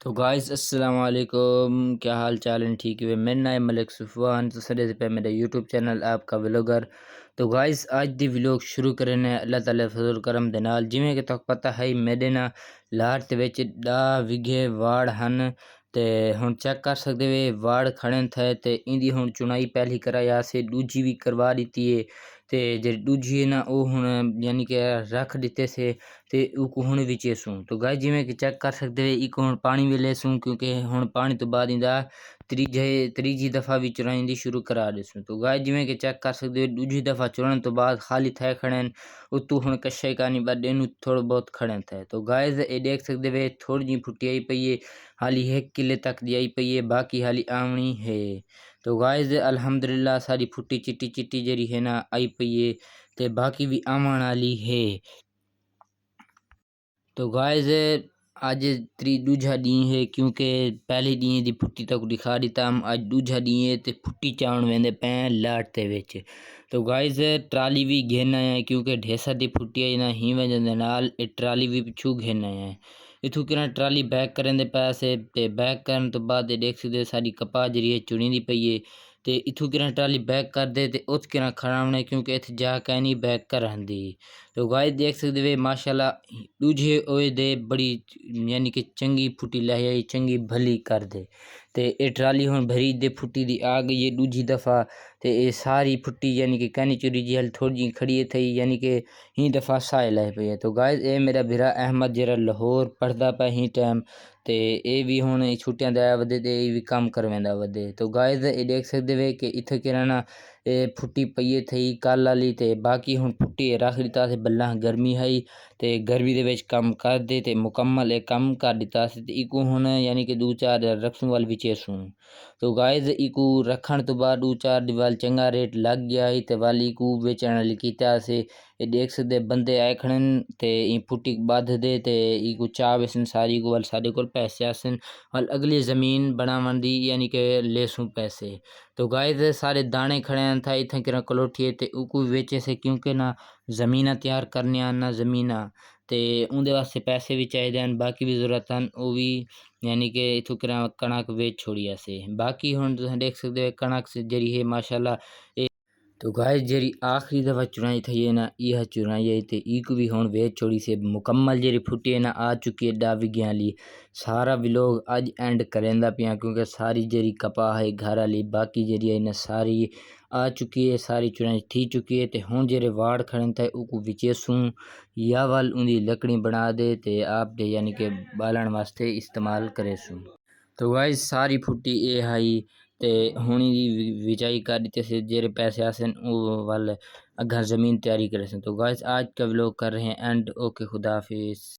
तो गाइस अस्सलाम वालेकुम, क्या हाल चाल है? ठीक है, मेरा नाम है मलिक सुफ़वान। तो सर पे मेरा यूट्यूब चैनल आपका व्लॉगर। तो गाइस आज दी व्लॉग शुरू करने अल्लाह ताला फजल करम दे नाल। जिवें कि तक पता है मेरे ना लाहौर ते विच 10 विघे वाड़ हन ते हुण चेक कर सकदे वे वाड़ खड़े थे ते इंदी हुण चुनाई पहली कराया से दूजी भी करवा दी है। ते जेह्ड़ी दूजी है ना वो हुण यानी कि रख दिते से ते उको हुण विचे सूं। तो गाइस जिवें कि चेक कर सकदे वे इको हुण पानी वेले सूं क्योंकि हुण पानी तो बाद इंदा त्रीजी दफ़ा भी चुराई दी शुरू करा देसूं। तो गाइस जिवें कि चेक कर सकदे हो दूजी दफ़ा चुराने तो बाद खाली थे खड़े न उतों हुण कशे कानी बाद इनू थोड़ा बहुत खड़े थे। तो गाइस ये देख सकदे वे थोड़ी जी फुट्टी आई पई है, हाली 1 किले तक दी आई पई है, बाकी हाली आवनी है। तो गाइस अल्हम्दुलिल्लाह सारी फुट्टी चिट्टी चिट्टी जरी है ना आई पई है ते बाकी भी आवन वाली है। तो गाइस आज दूजा डी है क्योंकि पहले डी दी फुट्टी तक दिखा दिता हम आज दूजा डी है ते फुट्टी चावण वेंदे पे लाट ते विच। तो गाइस ट्राली भी घेन आया है क्योंकि ढेसा दी फुट्टी आई ना ही वजह दे नाल ए ट्राली भी पिछू घेन आया है। इथों किना ट्राली बैक करन दे पैसे ते बैक करन तो बाद देख सकदे हो सारी कपा जरी है चुनी दी पई है ते इथों किना ट्राली बैक कर दे ते उस किना खड़ावणे क्योंकि इत्थे जा के नहीं बैक कर हंदी। तो गाइस देख सकदे वे माशाल्लाह दूजे ओए दे बड़ी यानी कि चंगी फुटी लाई आई चंगी भली कर दे ते ये ट्राली हुण भरी दे फुटी दी आ गई है दूजी दफ़ा ते ये सारी फुट्टी यानी कि कहनी चुरी जी हल थोड़ी जी खड़ी है थई यानी कि ही दफ़ा साए लाई पई है। तो गाइस ये मेरा भिरा अहमद जरा लाहौर पढ़दा पे ही टाइम ते ये भी हुण छुट्टियां दे आया वदे ते ये भी काम कर वेंदा वदे। तो गाइस ये देख सकदे वे कि इत्थे किराना फुट्टी पई है थई कल वाली ते बाकी हुण फुट्टी रख दिता से बल्ला गर्मी है ते गर्मी दे विच कम कर दे ते मुकम्मल ये कम कर दिता से ते इको हुण यानी कि 2-4 रखसूं वाल विचेसूं। तो गाइस इको रखण तो बाद 2-4 दी वाल चंगा रेट लग गया है ते वाल इको बेचण वाली कीता से ये देख सकदे बंदे आए खड़न ते ई फुट्टी बांध दे ते इको चा वेसन सारी को वाल साडे कोल पैसे आसन वाल अगली ज़मीन बनावन दी यानी कि लेसूं पैसे। तो गाइस सारे दाने खड़े हैं था इत्थे किरा कलोठी ते उको वेचे से क्योंकि ना ज़मीनां तैयार करनियां ना ज़मीनां ते उंदे वास्ते पैसे भी चाहिए हैं बाकी भी ज़रूरत हैं वो भी यानी कि इथों किरा कणक वेच छोड़ी असे बाकी हुण तुसीं देख सकदे हो कणक से जरी है माशाल्लाह। तो गाइस जेरी आखिरी दफ़ा चुनाई थी है ना यह चुनाई आई ते इको भी हुण वेच छोड़ी से मुकम्मल जेरी फुट्टी है ना आ चुकी है 10 विघियां वाली। सारा व्लॉग अज एंड करेंदा पिया क्योंकि सारी जेरी कपा है घर वाली बाकी जेरी है ना सारी आ चुकी है सारी चुनाई थी चुकी है ते हुण जेरे वाड़ खड़े थे उको विचेसूं या वाल उंदी लकड़ी बना दे ते आप दे यानी कि बालण वास्ते इस्तेमाल करेसूं। तो गाइस सारी फुट्टी ये हाई ते हुणी दी बिजाई कर दी से जेरे पैसे आसन वो वाल घर ज़मीन तैयारी करे सन। तो गाइस आज का व्लॉग कर रहे हैं एंड ओके खुदा हाफिज़।